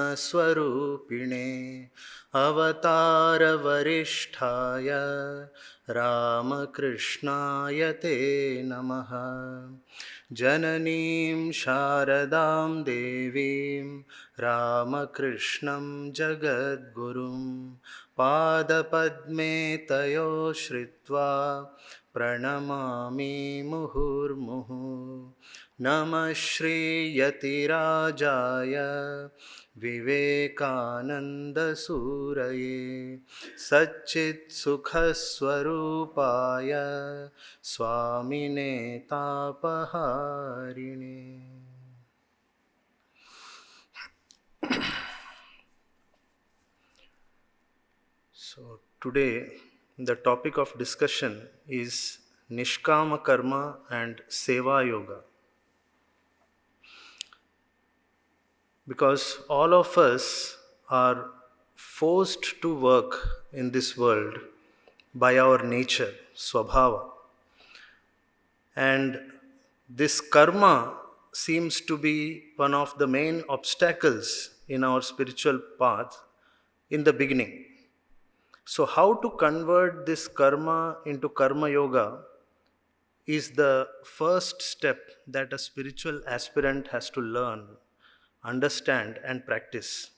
स्वरूपिणे अवतारवरिष्ठाय रामकृष्णाय ते नमः। जननीं शारदां देवीं रामकृष्णं जगद्गुरुं पादपद्मे तयो श्रित्वा प्रणमामि मुहुर्मुहुः। नमः श्रीयतिराजाय विवेकानन्दसूरये सच्चित्सुखस्वरूपाय स्वामिने तापहारिणे। So today the topic of discussion is Nishkama karma and Seva yoga. Because all of us are forced to work in this world by our nature, swabhava. And this karma seems to be one of the main obstacles in our spiritual path in the beginning. So how to convert this karma into karma yoga is the first step that a spiritual aspirant has to learn, understand and practice.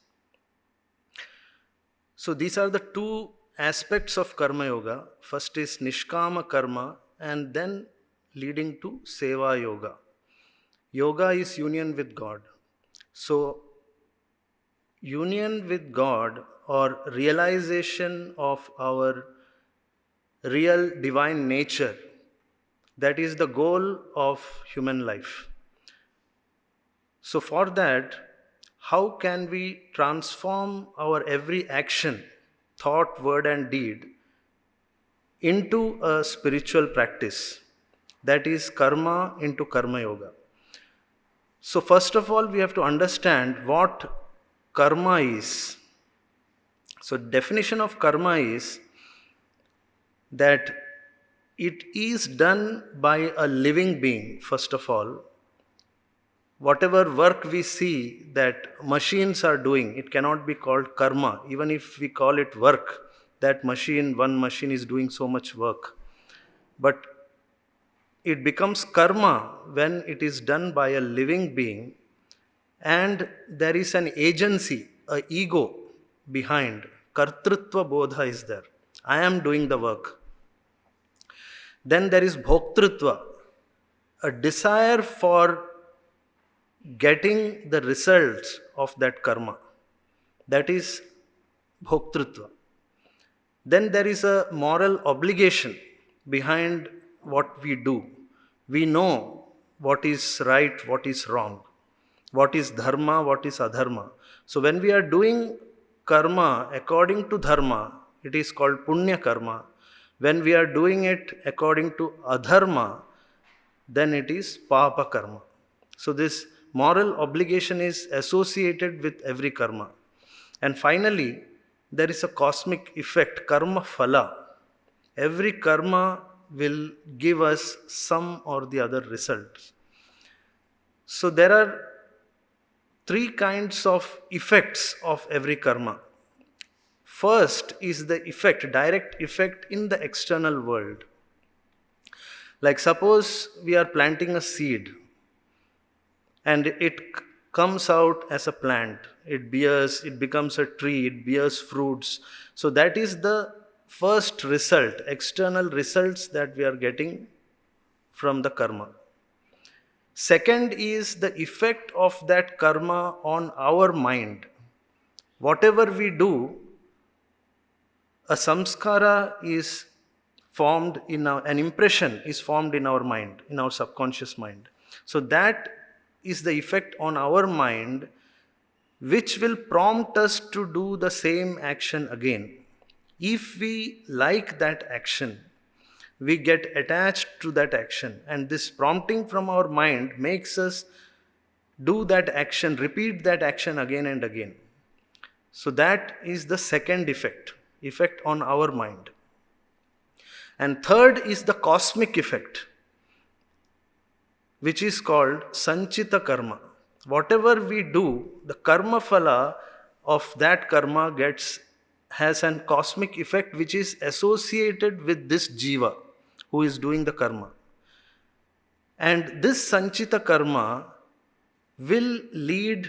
So these are the two aspects of karma yoga. First is Nishkama karma and then leading to Seva yoga. Yoga is union with God. So union with God or realization of our real divine nature, that is the goal of human life. So for that, how can we transform our every action, thought, word and deed into a spiritual practice? That is karma into karma yoga. So first of all, we have to understand what karma is. So definition of karma is that it is done by a living being, first of all. Whatever work we see that machines are doing, it cannot be called karma. Even if we call it work, that one machine is doing so much work. But it becomes karma when it is done by a living being and there is an agency, an ego behind. Kartrutva bodha is there. I am doing the work. Then there is bhoktrutva, a desire for getting the results of that karma. That is bhoktrutva. Then there is a moral obligation behind what we do. We know what is right, what is wrong, what is dharma, what is adharma. So when we are doing karma according to dharma, it is called punya karma. When we are doing it according to adharma, then it is papa karma. So this moral obligation is associated with every karma. And finally, there is a cosmic effect, karma phala. Every karma will give us some or the other results. So there are three kinds of effects of every karma. First is the effect, direct effect in the external world. Like suppose we are planting a seed and it comes out as a plant. It bears, it becomes a tree, it bears fruits. So that is the first result, external results that we are getting from the karma. Second is the effect of that karma on our mind. Whatever we do, a samskara is formed in an impression is formed in our mind, in our subconscious mind. So that is the effect on our mind, which will prompt us to do the same action again. If we like that action, we get attached to that action, and this prompting from our mind makes us do that action, repeat that action again and again. So that is the second effect on our mind. And third is the cosmic effect, which is called sanchita karma. Whatever we do, the karma phala of that karma has an cosmic effect which is associated with this jiva who is doing the karma. And this sanchita karma will lead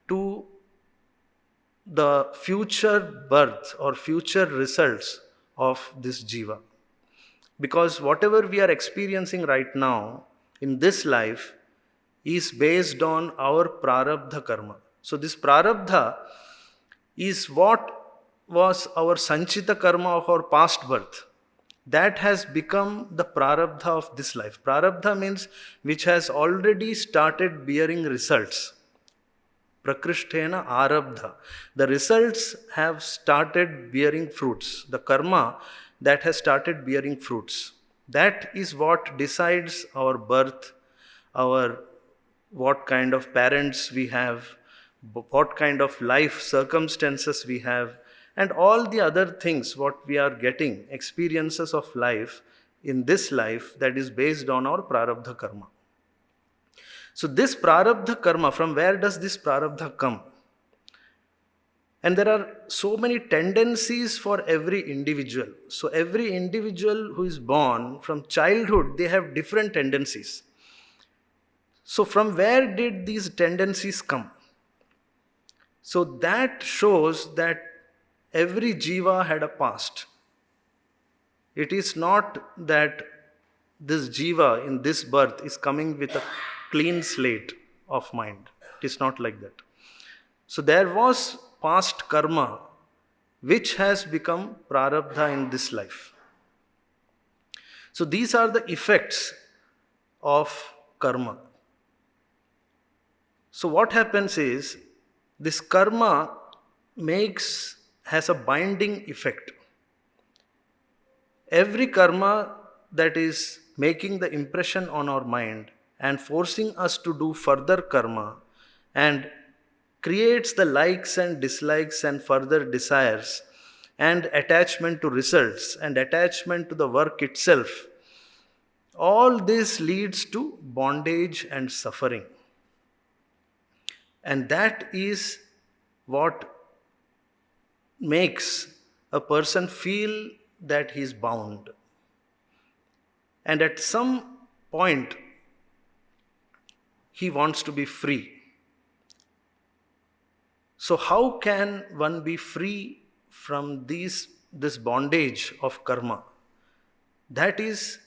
to the future birth or future results of this jiva. Because whatever we are experiencing right now in this life is based on our prarabdha karma. So this prarabdha is what was our sanchita karma of our past birth. That has become the prarabdha of this life. Prarabdha means which has already started bearing results. Prakrishtena arabdha. The results have started bearing fruits. The karma that has started bearing fruits. That is what decides our birth, what kind of parents we have, what kind of life circumstances we have, and all the other things what we are getting, experiences of life in this life that is based on our prarabdha karma. So this prarabdha karma, from where does this prarabdha come? And there are so many tendencies for every individual. So every individual who is born from childhood, they have different tendencies. So from where did these tendencies come? So that shows that every jiva had a past. It is not that this jiva in this birth is coming with a clean slate of mind. It is not like that. So there was past karma which has become prarabdha in this life. So these are the effects of karma. So what happens is this karma has a binding effect. Every karma that is making the impression on our mind and forcing us to do further karma and creates the likes and dislikes and further desires and attachment to results and attachment to the work itself, all this leads to bondage and suffering. And that is what makes a person feel that he is bound. And at some point, he wants to be free. So how can one be free from this bondage of karma? That is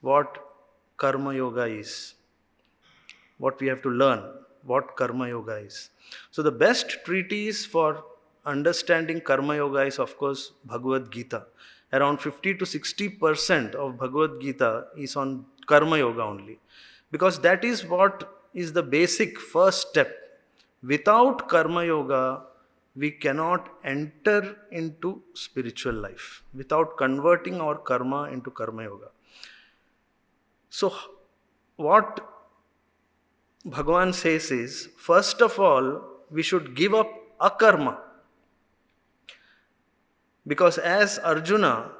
what karma yoga is. What we have to learn, what karma yoga is. So the best treatise for understanding karma yoga is, of course, Bhagavad Gita. Around 50 to 60% of Bhagavad Gita is on karma yoga only. Because that is what is the basic first step. Without karma yoga, we cannot enter into spiritual life without converting our karma into karma yoga. So what Bhagavan says is, first of all, we should give up akarma. Because as Arjuna,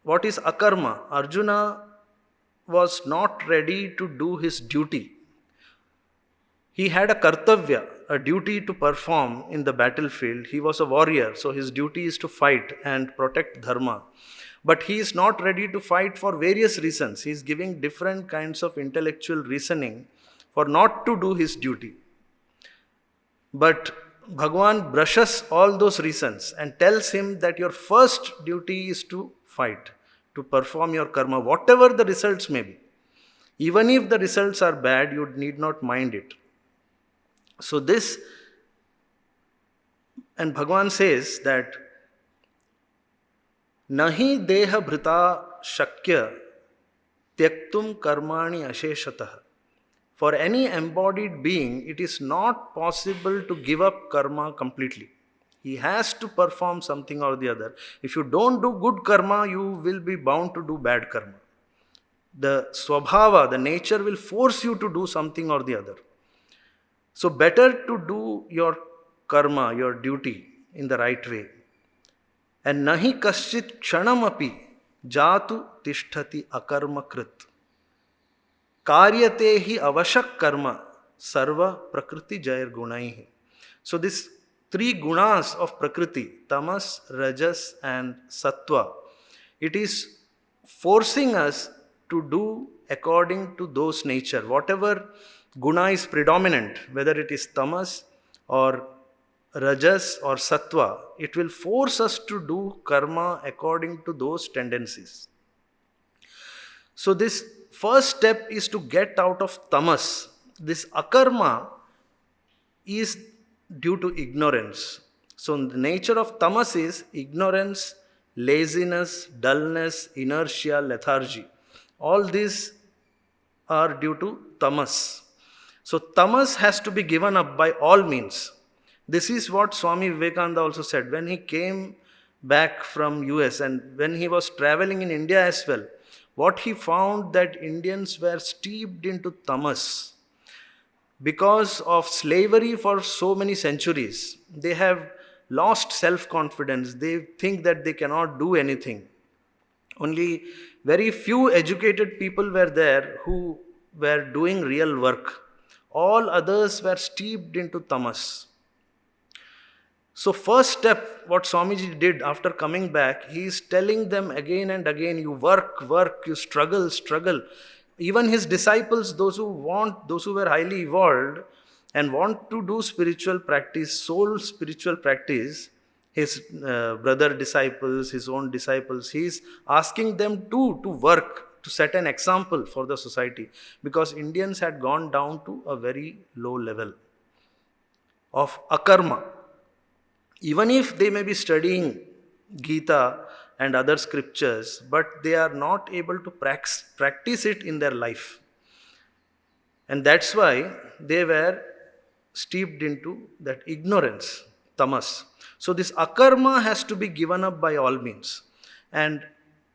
what is akarma? Arjuna was not ready to do his duty. He had a kartavya, a duty to perform in the battlefield. He was a warrior, so his duty is to fight and protect dharma. But he is not ready to fight for various reasons. He is giving different kinds of intellectual reasoning for not to do his duty. But Bhagavan brushes all those reasons and tells him that your first duty is to fight, to perform your karma, whatever the results may be. Even if the results are bad, you need not mind it. So this, and Bhagavan says that Nahi deha bhrita shakya tyaktum karmani asheshatah. For any embodied being, it is not possible to give up karma completely. He has to perform something or the other. If you don't do good karma, you will be bound to do bad karma. The swabhava, the nature will force you to do something or the other. So better to do your karma, your duty in the right way. And nahi kaschit kshanamapi jatu tishtati akarma krit. Karyate hi avashak karma sarva prakriti jayar gunaihi. So this three gunas of Prakriti, tamas, rajas, and sattva. It is forcing us to do according to those nature. Whatever guna is predominant, whether it is tamas or rajas or sattva, it will force us to do karma according to those tendencies. So this first step is to get out of tamas. This akarma is due to ignorance. So the nature of tamas is ignorance, laziness, dullness, inertia, lethargy. All these are due to tamas. So tamas has to be given up by all means. This is what Swami Vivekananda also said when he came back from US and when he was traveling in India as well. What he found that Indians were steeped into tamas because of slavery for so many centuries. They have lost self-confidence. They think that they cannot do anything. Only very few educated people were there who were doing real work. All others were steeped into tamas. So first step, what Swamiji did after coming back, he is telling them again and again, you work, you struggle. Even his disciples, those who were highly evolved and want to do spiritual practice, soul spiritual practice, his brother disciples, his own disciples, he is asking them to work, to set an example for the society. Because Indians had gone down to a very low level of akarma. Even if they may be studying Gita and other scriptures, but they are not able to practice it in their life. And that's why they were steeped into that ignorance, tamas. So this akarma has to be given up by all means. And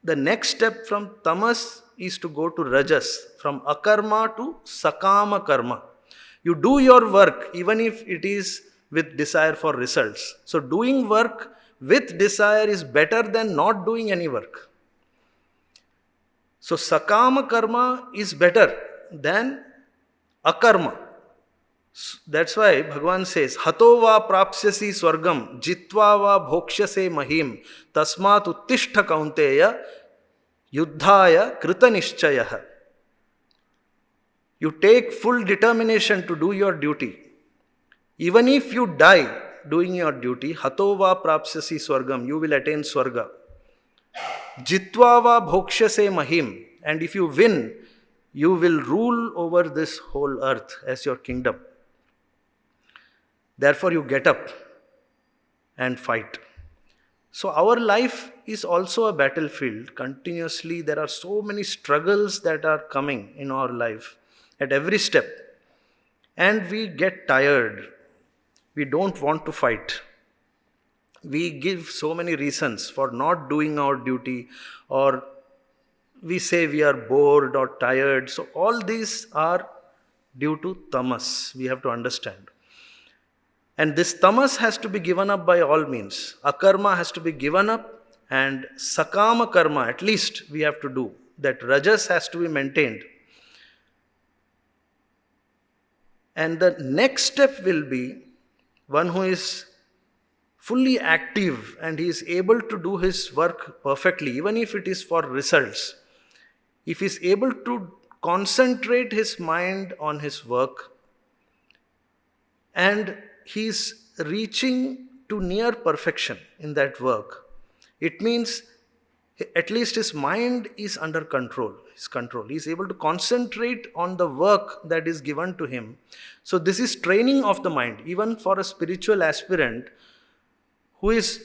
the next step from tamas is to go to rajas, from akarma to sakama karma. You do your work even if it is with desire for results. So doing work with desire is better than not doing any work. So sakama karma is better than akarma. That's why Bhagavan says, Hato va prapsyasi swargam, jitva va bhokshyase mahim, tasmat uttishta kaunteya, yuddhaya krita nishchayah. You take full determination to do your duty. Even if you die doing your duty, hato va prapsyasi swargam, you will attain swarga. Jitva va bhokshyase mahim, and if you win, you will rule over this whole earth as your kingdom. Therefore, you get up and fight. So our life is also a battlefield. Continuously, there are so many struggles that are coming in our life at every step. And we get tired. We don't want to fight. We give so many reasons for not doing our duty, or we say we are bored or tired. So all these are due to tamas. We have to understand. And this tamas has to be given up by all means. Akarma has to be given up, and sakama karma, at least we have to do. That rajas has to be maintained. And the next step will be one who is fully active and he is able to do his work perfectly, even if it is for results. If he is able to concentrate his mind on his work and he is reaching to near perfection in that work, it means at least his mind is under control. He is able to concentrate on the work that is given to him. So this is training of the mind, even for a spiritual aspirant who is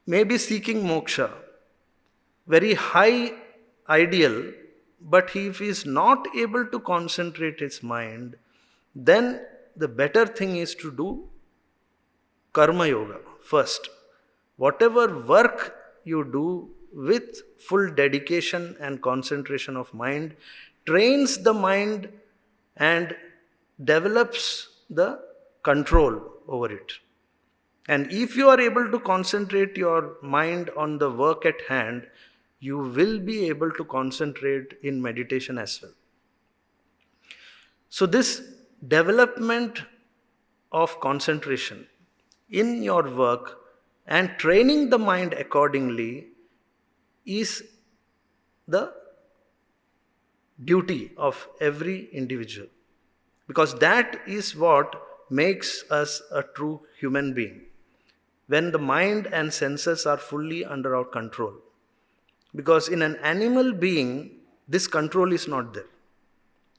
maybe seeking moksha, very high ideal, but if he is not able to concentrate his mind, then the better thing is to do karma yoga first. Whatever work you do with full dedication and concentration of mind trains the mind and develops the control over it. And if you are able to concentrate your mind on the work at hand, you will be able to concentrate in meditation as well. So this development of concentration in your work and training the mind accordingly is the duty of every individual. Because that is what makes us a true human being. When the mind and senses are fully under our control. Because in an animal being, this control is not there.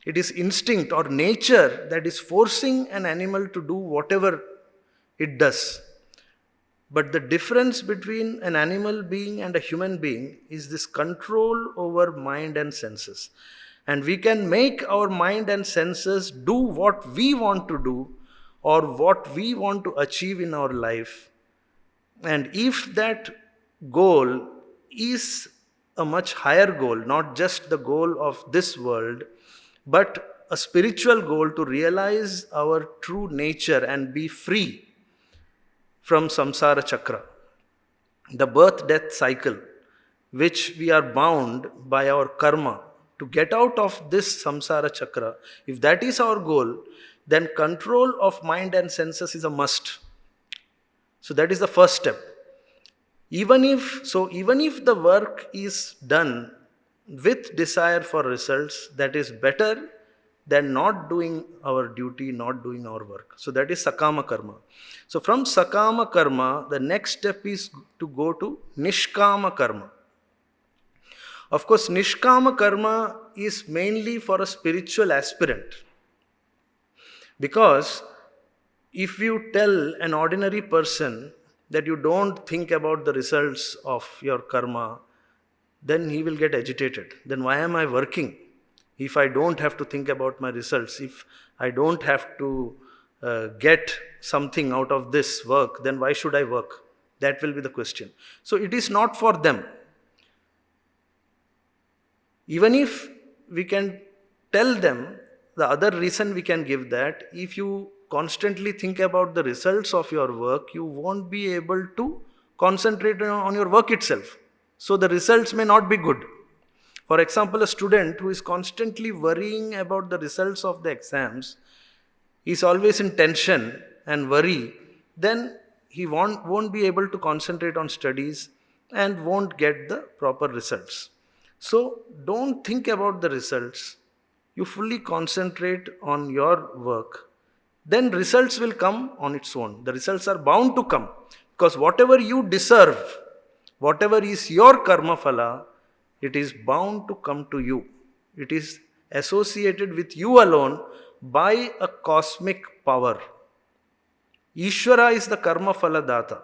It is instinct or nature that is forcing an animal to do whatever it does. But the difference between an animal being and a human being is this control over mind and senses. And we can make our mind and senses do what we want to do or what we want to achieve in our life. And if that goal is a much higher goal, not just the goal of this world, but a spiritual goal to realize our true nature and be free from samsara chakra, the birth-death cycle, which we are bound by our karma. To get out of this samsara chakra, if that is our goal, then control of mind and senses is a must. So that is the first step. Even if the work is done with desire for results, that is better than not doing our duty, not doing our work. So that is sakama karma. So from sakama karma, the next step is to go to nishkama karma. Of course, nishkama karma is mainly for a spiritual aspirant. Because if you tell an ordinary person that you don't think about the results of your karma, then he will get agitated. Then why am I working? If I don't have to think about my results, if I don't have to get something out of this work, then why should I work? That will be the question. So it is not for them. Even if we can tell them, the other reason we can give that, if you constantly think about the results of your work, you won't be able to concentrate on your work itself. So the results may not be good. For example, a student who is constantly worrying about the results of the exams, is always in tension and worry, then he won't be able to concentrate on studies and won't get the proper results. So don't think about the results. You fully concentrate on your work. Then results will come on its own. The results are bound to come. Because whatever you deserve, whatever is your karma phala, it is bound to come to you. It is associated with you alone by a cosmic power. Ishvara is the karma phala data.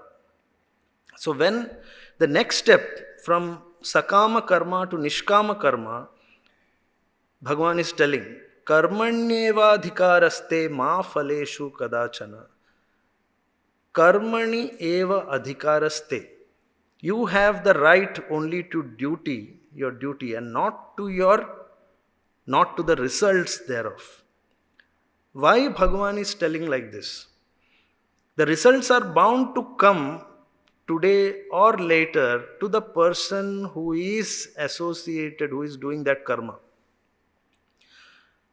So when the next step from sakama karma to nishkama karma, Bhagavan is telling, karmanyeva adhikaraste ma phaleshu kadachana. Karmani eva adhikaraste. You have the right only to duty, your duty, and not to the results thereof. Why Bhagavan is telling like this? The results are bound to come today or later to the person who is associated, who is doing that karma.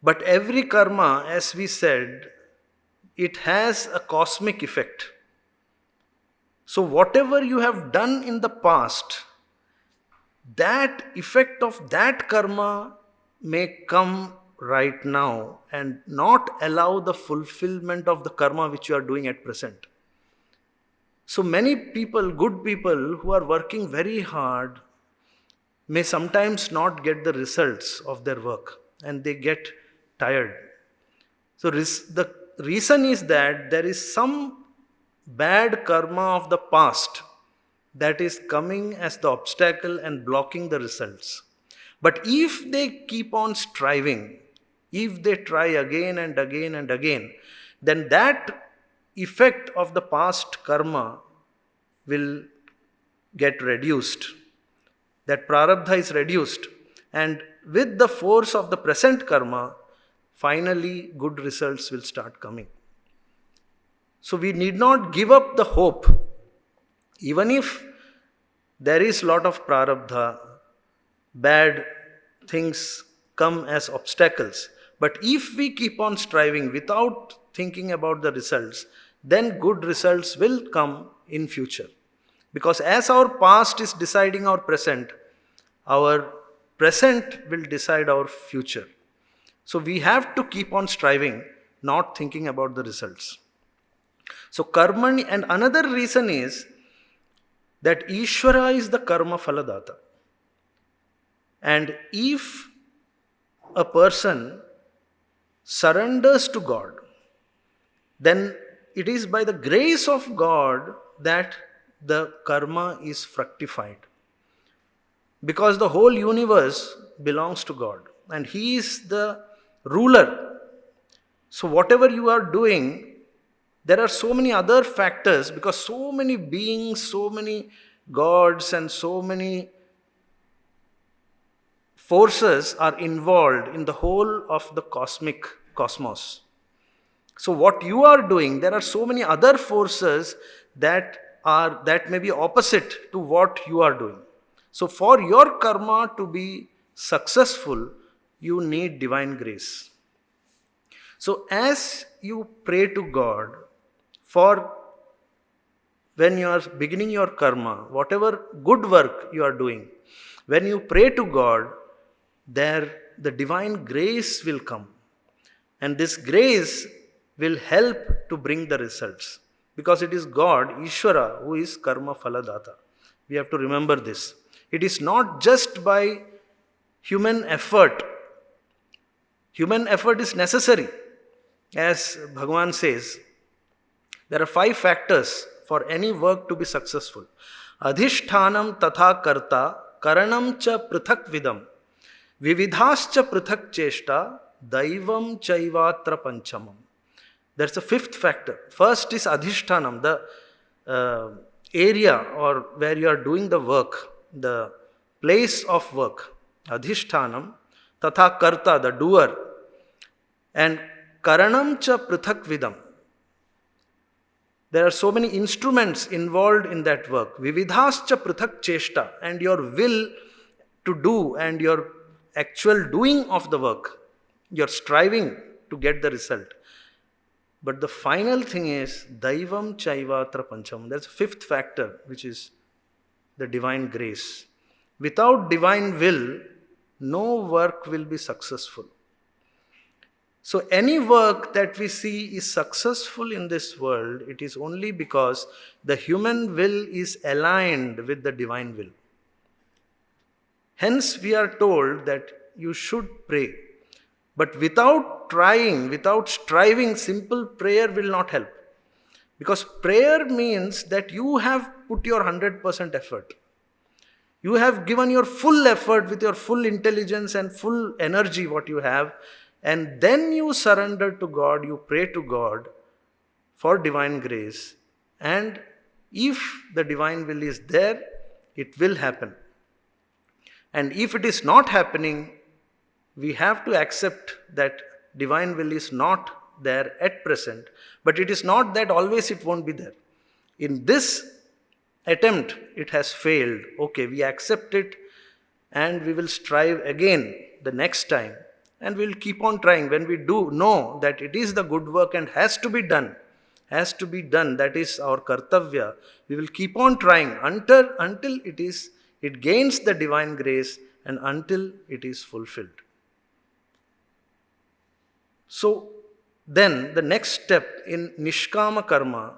But every karma, as we said, it has a cosmic effect. So whatever you have done in the past, that effect of that karma may come right now and not allow the fulfillment of the karma which you are doing at present. So many people, good people who are working very hard, may sometimes not get the results of their work and they get tired. So the reason is that there is some bad karma of the past that is coming as the obstacle and blocking the results. But if they keep on striving, if they try again and again and again, then that effect of the past karma will get reduced. That prarabdha is reduced. And with the force of the present karma, finally good results will start coming. So we need not give up the hope. Even if there is lot of prarabdha, bad things come as obstacles. But if we keep on striving without thinking about the results, then good results will come in future. Because as our past is deciding our present will decide our future. So we have to keep on striving, not thinking about the results. So karmani, and another reason is that Ishvara is the karma phaladata. And if a person surrenders to God, then it is by the grace of God that the karma is fructified. Because the whole universe belongs to God and He is the ruler. So whatever you are doing, there are so many other factors, because so many beings, so many gods and so many forces are involved in the whole of the cosmic cosmos. So what you are doing, there are so many other forces that may be opposite to what you are doing. So for your karma to be successful, you need divine grace. So as you pray to God for when you are beginning your karma, whatever good work you are doing, when you pray to God, there the divine grace will come. And this grace will help to bring the results. Because it is God, Ishvara, who is karma phaladata. We have to remember this. It is not just by human effort. Human effort is necessary. As Bhagavan says, there are 5 factors for any work to be successful. Adhishthanam tatha karta, karanam cha prithak vidam, vividhascha prithak cheshta, daivam chaivatra panchamam. That's the 5th factor. First is adhishthanam, the area or where you are doing the work, the place of work. Adhishthanam, tatha karta, the doer. And karanam cha prithak vidam. There are so many instruments involved in that work. Vividhascha prithak cheshta, and your will to do and your actual doing of the work. Your striving to get the result. But the final thing is daivam chaivatra pancham. That's the 5th factor, which is the divine grace. Without divine will, no work will be successful. So any work that we see is successful in this world, it is only because the human will is aligned with the divine will. Hence we are told that you should pray. But without trying, without striving, simple prayer will not help. Because prayer means that you have put your 100% effort. You have given your full effort with your full intelligence and full energy what you have. And then you surrender to God, you pray to God for divine grace. And if the divine will is there, it will happen. And if it is not happening, we have to accept that divine will is not there at present. But it is not that always it won't be there. In this attempt, it has failed. Okay, we accept it and we will strive again the next time. And we will keep on trying. When we do know that it is the good work and has to be done, that is our kartavya, we will keep on trying until it gains the divine grace and until it is fulfilled. So then the next step in Nishkama karma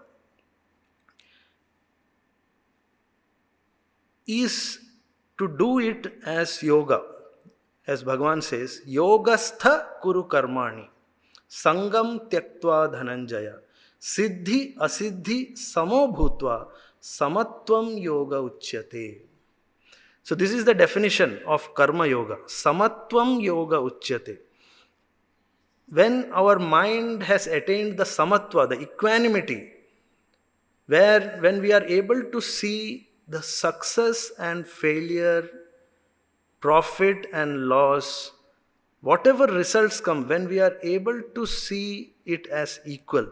is to do it as yoga. As Bhagavan says, yogastha kuru karmani, sangam tyaktva dhananjaya, siddhi asiddhi samo bhutva, samatvam yoga uchyate. So this is the definition of karma yoga. Samatvam yoga uchyate. When our mind has attained the samatva, the equanimity, when we are able to see the success and failure, profit and loss, whatever results come, when we are able to see it as equal,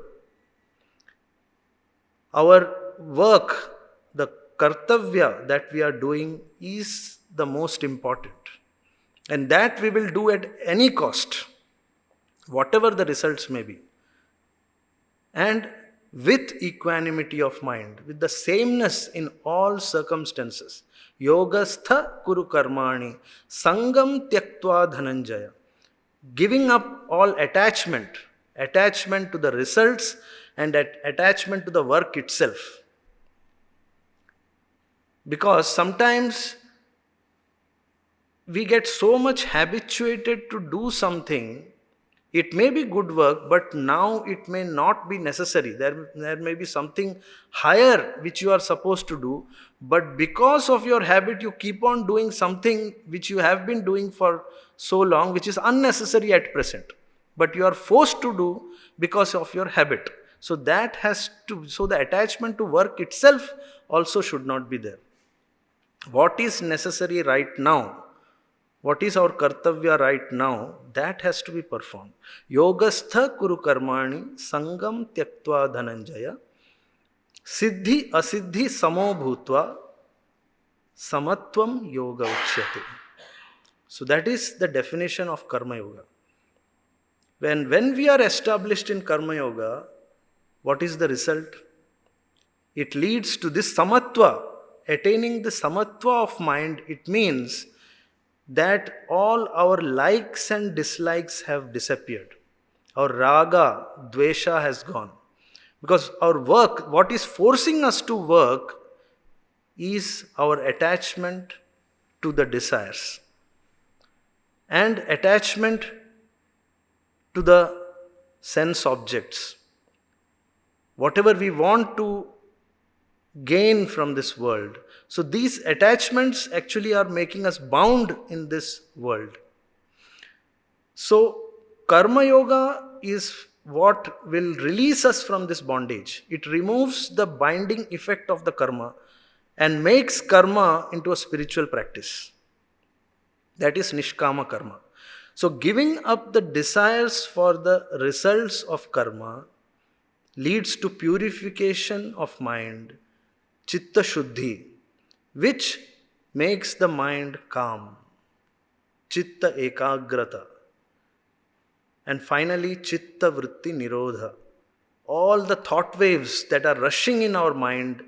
our work, the kartavya that we are doing is the most important. And that we will do at any cost, whatever the results may be. And with equanimity of mind, with the sameness in all circumstances. Yogastha kuru karmani, sangam tyaktva dhananjaya. Giving up all attachment to the results and attachment to the work itself. Because sometimes we get so much habituated to do something. It may be good work, but now it may not be necessary. There may be something higher which you are supposed to do, but because of your habit, you keep on doing something which you have been doing for so long, which is unnecessary at present. But you are forced to do because of your habit. So the attachment to work itself also should not be there. What is necessary right now? What is our kartavya right now? That has to be performed. Yogastha kuru karmani sangam tyaktva dhananjaya siddhi asiddhi samo bhutva samatvam yoga uchyate. So that is the definition of karma yoga. When we are established in karma yoga, what is the result? It leads to this samatva. Attaining the samatva of mind, it means that all our likes and dislikes have disappeared. Our raga, dvesha has gone. Because our work, what is forcing us to work, is our attachment to the desires and attachment to the sense objects. Whatever we want to gain from this world. So these attachments actually are making us bound in this world. So karma yoga is what will release us from this bondage. It removes the binding effect of the karma and makes karma into a spiritual practice. That is Nishkama karma. So giving up the desires for the results of karma leads to purification of mind, chitta shuddhi, which makes the mind calm, chitta ekagrata, and finally chitta vritti nirodha. All the thought waves that are rushing in our mind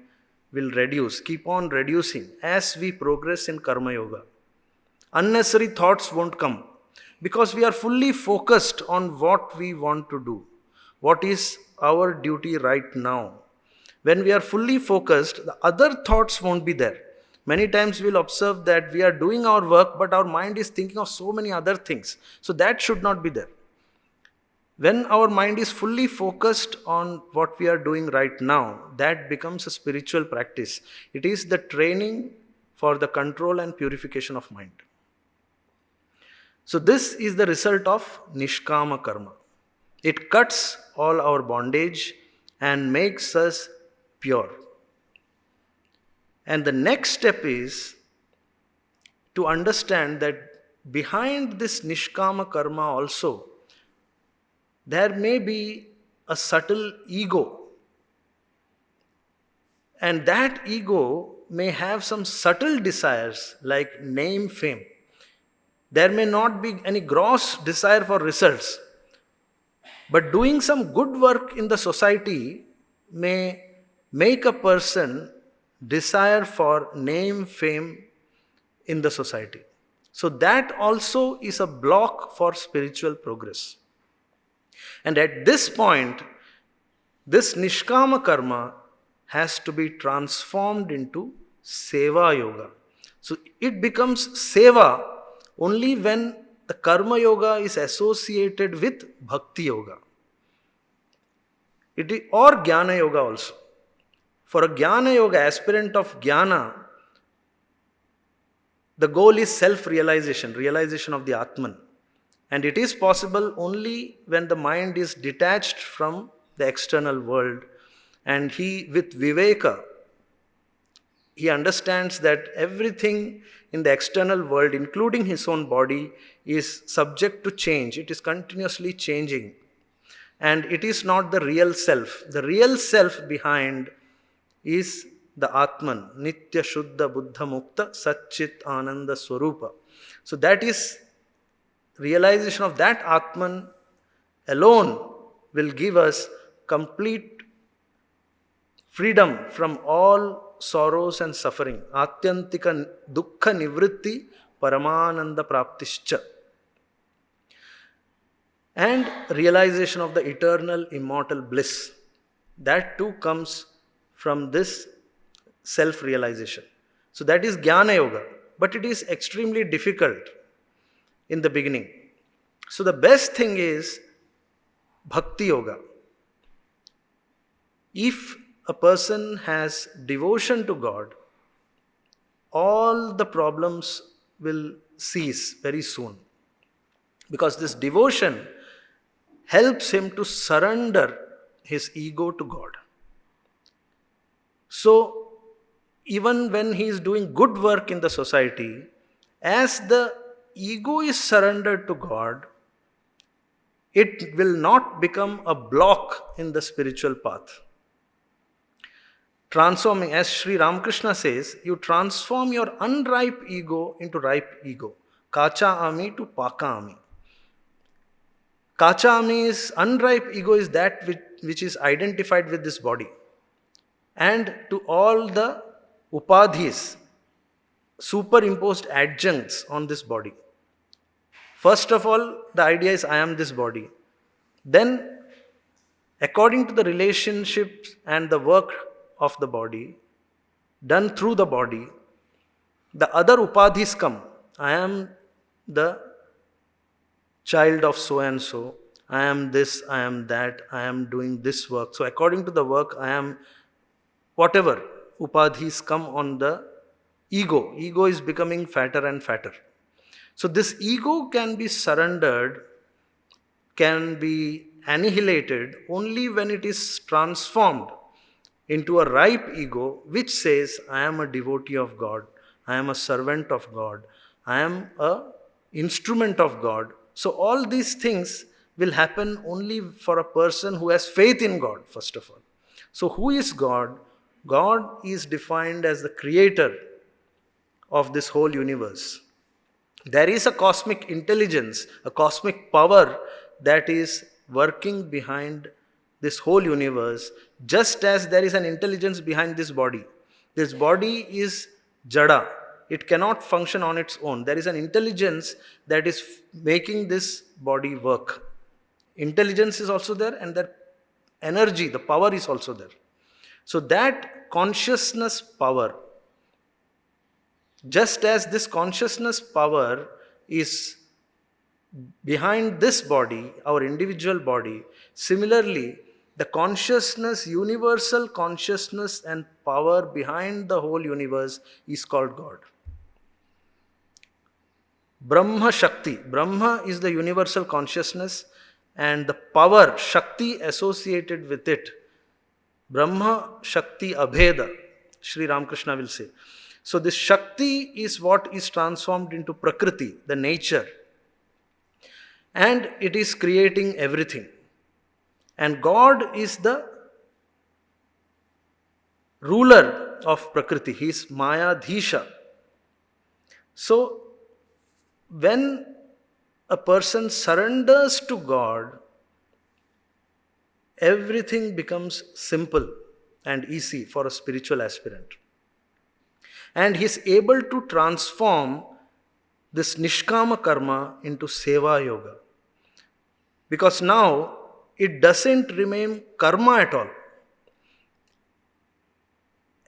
will reduce, keep on reducing as we progress in karma yoga. Unnecessary thoughts won't come because we are fully focused on what we want to do, what is our duty right now. When we are fully focused, the other thoughts won't be there. Many times we'll observe that we are doing our work, but our mind is thinking of so many other things. So that should not be there. When our mind is fully focused on what we are doing right now, that becomes a spiritual practice. It is the training for the control and purification of mind. So this is the result of Nishkama karma. It cuts all our bondage and makes us pure. And the next step is to understand that behind this Nishkama karma also, there may be a subtle ego. And that ego may have some subtle desires like name, fame. There may not be any gross desire for results. But doing some good work in the society may make a person desire for name, fame in the society. So that also is a block for spiritual progress. And at this point, this Nishkama karma has to be transformed into Seva yoga. So it becomes Seva only when the karma yoga is associated with bhakti yoga. Or jnana yoga also. For a jnana yoga, aspirant of jnana, the goal is self-realization, realization of the Atman. And it is possible only when the mind is detached from the external world. And he, with Viveka, he understands that everything in the external world, including his own body, is subject to change. It is continuously changing. And it is not the real self. The real self behind is the Atman, Nitya Shuddha Buddha Mukta Satchit Ananda Swarupa. So that is realization of that Atman alone will give us complete freedom from all sorrows and suffering, atyantika dukkha nivritti paramananda praptischa, and realization of the eternal immortal bliss. That too comes from this self-realization. So that is Jnana Yoga, but it is extremely difficult in the beginning. So the best thing is Bhakti Yoga. If a person has devotion to God, all the problems will cease very soon. Because this devotion helps him to surrender his ego to God. So, even when he is doing good work in the society, as the ego is surrendered to God, it will not become a block in the spiritual path. Transforming, as Sri Ramakrishna says, you transform your unripe ego into ripe ego. Kacha ami to paka ami. Kacha ami is unripe ego, is that which is identified with this body. And to all the upadhis, superimposed adjuncts on this body. First of all, the idea is I am this body. Then, according to the relationships and the work of the body, done through the body, the other upadhis come. I am the child of so and so. I am this, I am that, I am doing this work. So according to the work, I am whatever upadhis come on the ego. Ego is becoming fatter and fatter. So this ego can be surrendered, can be annihilated only when it is transformed into a ripe ego which says, I am a devotee of God, I am a servant of God, I am a instrument of God. So all these things will happen only for a person who has faith in God, first of all. So who is God? God is defined as the creator of this whole universe. There is a cosmic intelligence, a cosmic power that is working behind this whole universe, just as there is an intelligence behind this body. This body is jada. It cannot function on its own. There is an intelligence that is making this body work. Intelligence is also there, and that energy, the power is also there. So that consciousness power, just as this consciousness power is behind this body, our individual body, similarly, the consciousness, universal consciousness and power behind the whole universe is called God. Brahma Shakti. Brahma is the universal consciousness, and the power, Shakti associated with it. Brahma Shakti Abheda, Sri Ramakrishna will say. So this Shakti is what is transformed into Prakriti, the nature. And it is creating everything. And God is the ruler of Prakriti. He is Maya Dhisha. So when a person surrenders to God, everything becomes simple and easy for a spiritual aspirant. And he is able to transform this Nishkama karma into Seva yoga. Because now it doesn't remain karma at all.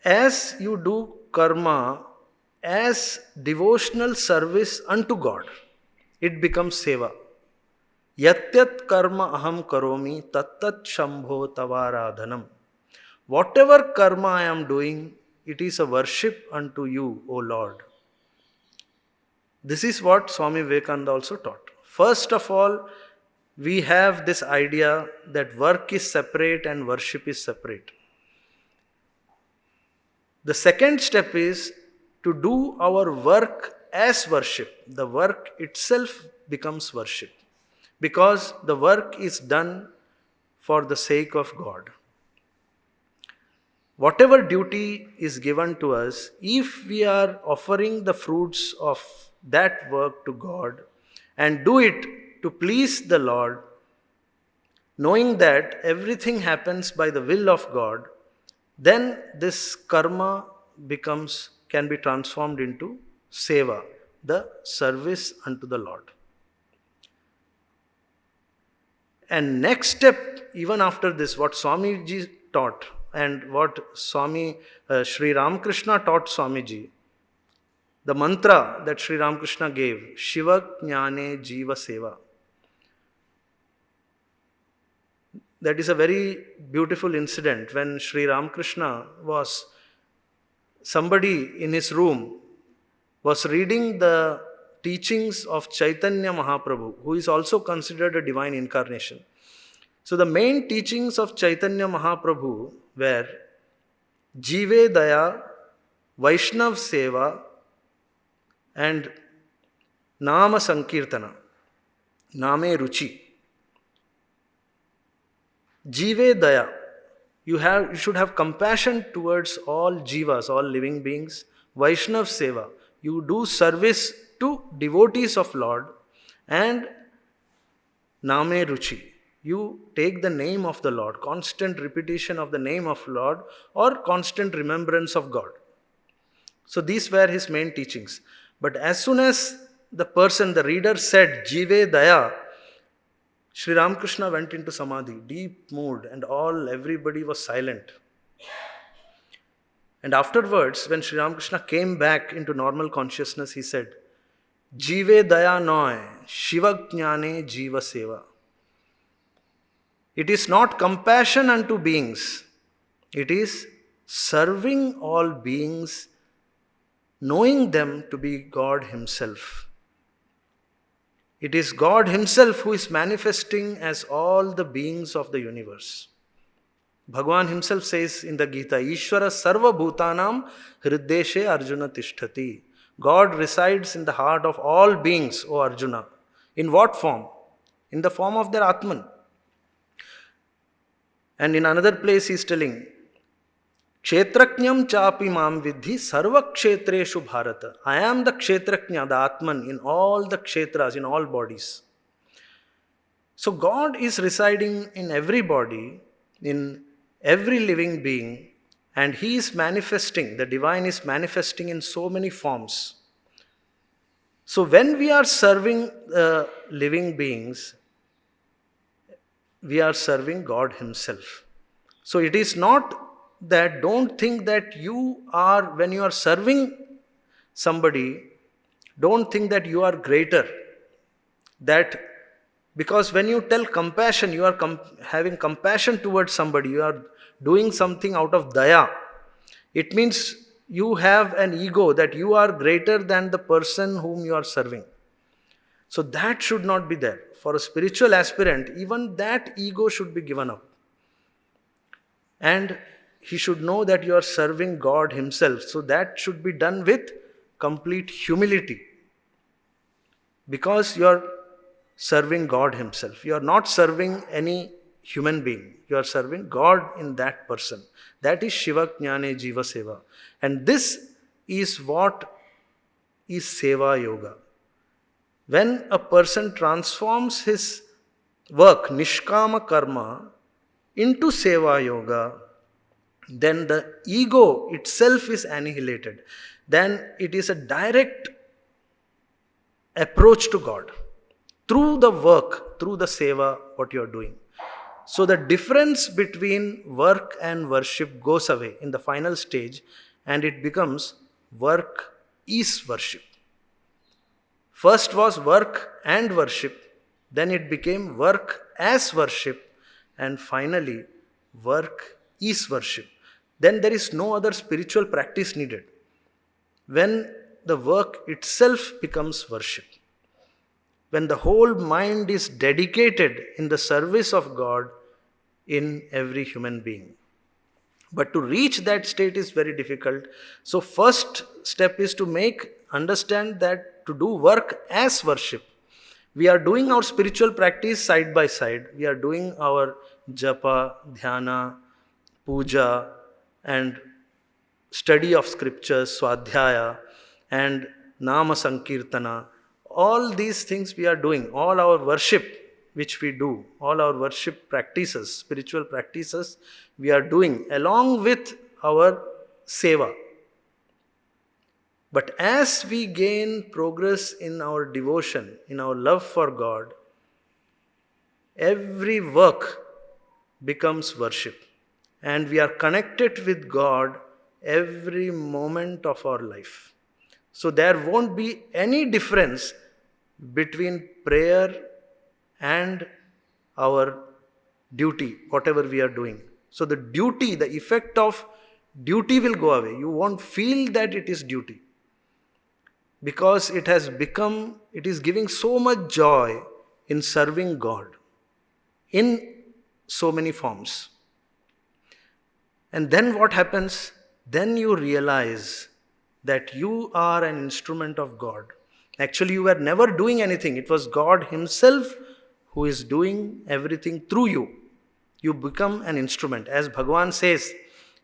As you do karma as devotional service unto God, it becomes Seva. Yatyat karma aham karomi tattat shambho tavaradhanam. Whatever karma I am doing, it is a worship unto you, O Lord. This is what Swami Vivekananda also taught. First of all, we have this idea that work is separate and worship is separate. The second step is to do our work as worship. The work itself becomes worship, because the work is done for the sake of God. Whatever duty is given to us, if we are offering the fruits of that work to God and do it to please the Lord, knowing that everything happens by the will of God, then this karma can be transformed into seva, the service unto the Lord. And next step, even after this, what Swamiji taught and what Sri Ramakrishna taught Swamiji, the mantra that Sri Ramakrishna gave, Shiva Jnane Jiva Seva. That is a very beautiful incident when Sri Ramakrishna somebody in his room was reading the teachings of Chaitanya Mahaprabhu, who is also considered a divine incarnation. So the main teachings of Chaitanya Mahaprabhu were Jive Daya, Vaishnav Seva, and Nama Sankirtana, Name Ruchi. Jive Daya, you should have compassion towards all jivas, all living beings. Vaishnav Seva, you do service to devotees of Lord. And Name Ruchi, you take the name of the Lord, constant repetition of the name of Lord or constant remembrance of God. So these were his main teachings. But as soon as the reader said Jive Daya, Sri Ramakrishna went into samadhi, deep mood, and everybody was silent. And afterwards, when Sri Ramakrishna came back into normal consciousness, he said, Jive Daya Noy, Shiva Jnane Jiva Seva. It is not compassion unto beings, it is serving all beings, knowing them to be God Himself. It is God Himself who is manifesting as all the beings of the universe. Bhagavan Himself says in the Gita, Ishvara Sarva Bhutanam Hriddeshe Arjuna Tishtati. God resides in the heart of all beings, O Arjuna. In what form? In the form of their Atman. And in another place he is telling, Kshetraknyam chapi mam vidhi sarva kshetreshu bharata. I am the kshetraknya, the Atman, in all the kshetras, in all bodies. So God is residing in every body, in every living being, and He is manifesting, the divine is manifesting in so many forms. So when we are serving living beings, we are serving God Himself. So it is not that, don't think that when you are serving somebody, don't think that you are greater. Because when you tell compassion, you are having compassion towards somebody, you are doing something out of daya. It means you have an ego that you are greater than the person whom you are serving. So that should not be there. For a spiritual aspirant, even that ego should be given up. And he should know that you are serving God Himself. So that should be done with complete humility. Because you are serving God Himself. You are not serving any human being. You are serving God in that person. That is Shiva Jnane Jiva Seva. And this is what is Seva Yoga. When a person transforms his work, Nishkama Karma, into Seva Yoga, then the ego itself is annihilated. Then it is a direct approach to God. Through the work, through the Seva, what you are doing. So the difference between work and worship goes away in the final stage, and it becomes work is worship. First was work and worship, then it became work as worship, and finally work is worship. Then there is no other spiritual practice needed. When the work itself becomes worship. When the whole mind is dedicated in the service of God in every human being. But to reach that state is very difficult. So first step is to understand that to do work as worship. We are doing our spiritual practice side by side. We are doing our japa, dhyana, puja, and study of scriptures, swadhyaya, and nama sankirtana. All these things we are doing, all our worship which we do, all our worship practices, spiritual practices, we are doing along with our Seva. But as we gain progress in our devotion, in our love for God, every work becomes worship. And we are connected with God every moment of our life. So there won't be any difference between prayer and our duty, whatever we are doing. So the duty, the effect of duty will go away. You won't feel that it is duty. Because it is giving so much joy in serving God in so many forms. And then what happens? Then you realize that you are an instrument of God. Actually, you were never doing anything. It was God Himself who is doing everything through you. You become an instrument. As Bhagavan says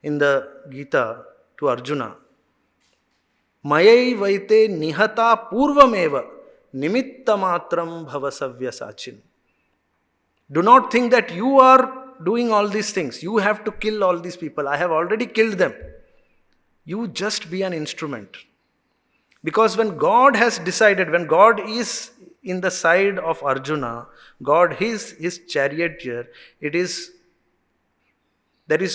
in the Gita to Arjuna, Mayai vaite nihata purvameva nimittamatram bhavasavya sachin. Do not think that you are doing all these things. You have to kill all these people. I have already killed them. You just be an instrument. Because when God has decided, when God is in the side of Arjuna, God is his charioteer, there is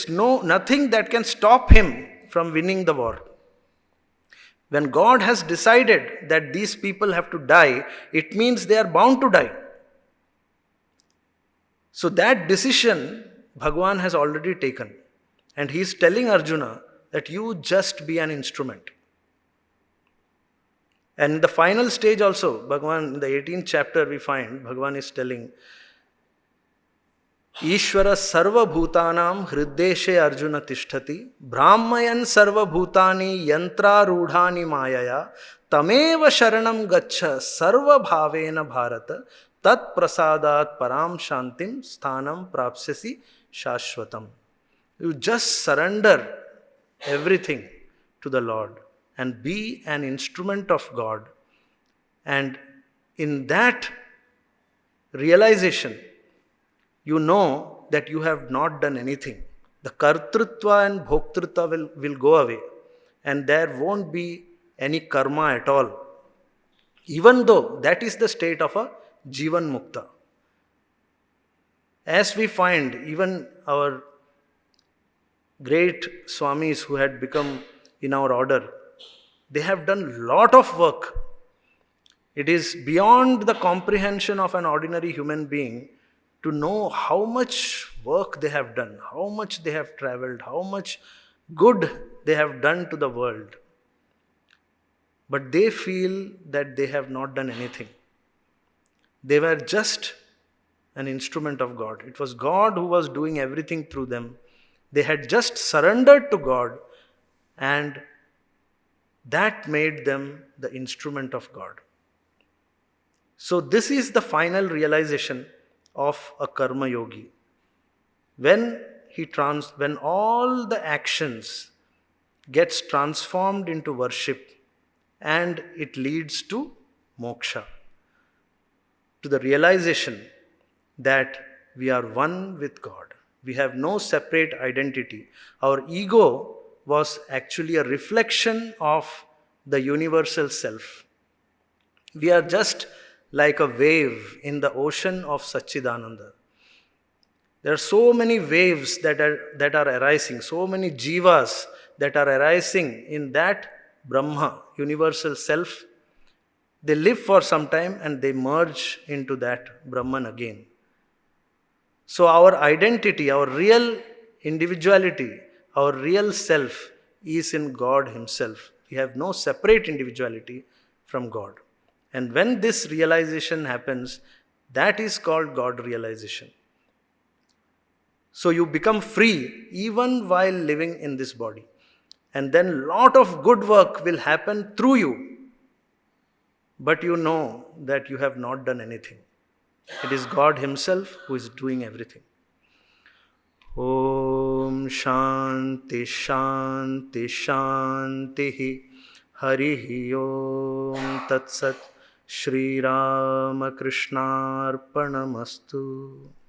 nothing that can stop him from winning the war. When God has decided that these people have to die, it means they are bound to die. So that decision Bhagavan has already taken. And he is telling Arjuna that you just be an instrument. And in the final stage also, Bhagavan, in the 18th chapter we find, Bhagavan is telling, Ishvara sarva bhutanam hriddeshe arjuna tishtati brahmayan sarva bhutani yantra rudhani mayaya tameva sharanam gaccha sarva bhavena bharata tat prasadat param shantim sthanam prapsyasi shashvatam. You just surrender everything to the Lord and be an instrument of God. And in that realization, you know that you have not done anything. The kartrutva and bhoktrutva will go away. And there won't be any karma at all. Even though that is the state of a jivan mukta. As we find, even our great Swamis who had become in our order, they have done lot of work. It is beyond the comprehension of an ordinary human being to know how much work they have done, how much they have traveled, how much good they have done to the world. But they feel that they have not done anything. They were just an instrument of God. It was God who was doing everything through them. They had just surrendered to God, and that made them the instrument of God. So this is the final realization of a karma yogi. When all the actions gets transformed into worship, and it leads to moksha, to the realization that we are one with God. We have no separate identity. Our ego was actually a reflection of the universal self. We are just like a wave in the ocean of Satchidananda. There are so many waves that are arising, so many jivas that are arising in that Brahma, universal self. They live for some time and they merge into that Brahman again. So our identity, our real individuality, our real self is in God Himself. We have no separate individuality from God. And when this realization happens, that is called God realization. So you become free even while living in this body. And then lot of good work will happen through you. But you know that you have not done anything. It is God Himself who is doing everything. Om Shanti Shanti Shanti Harihi Om Tat Sat Shri Ramakrishna Arpanamastu.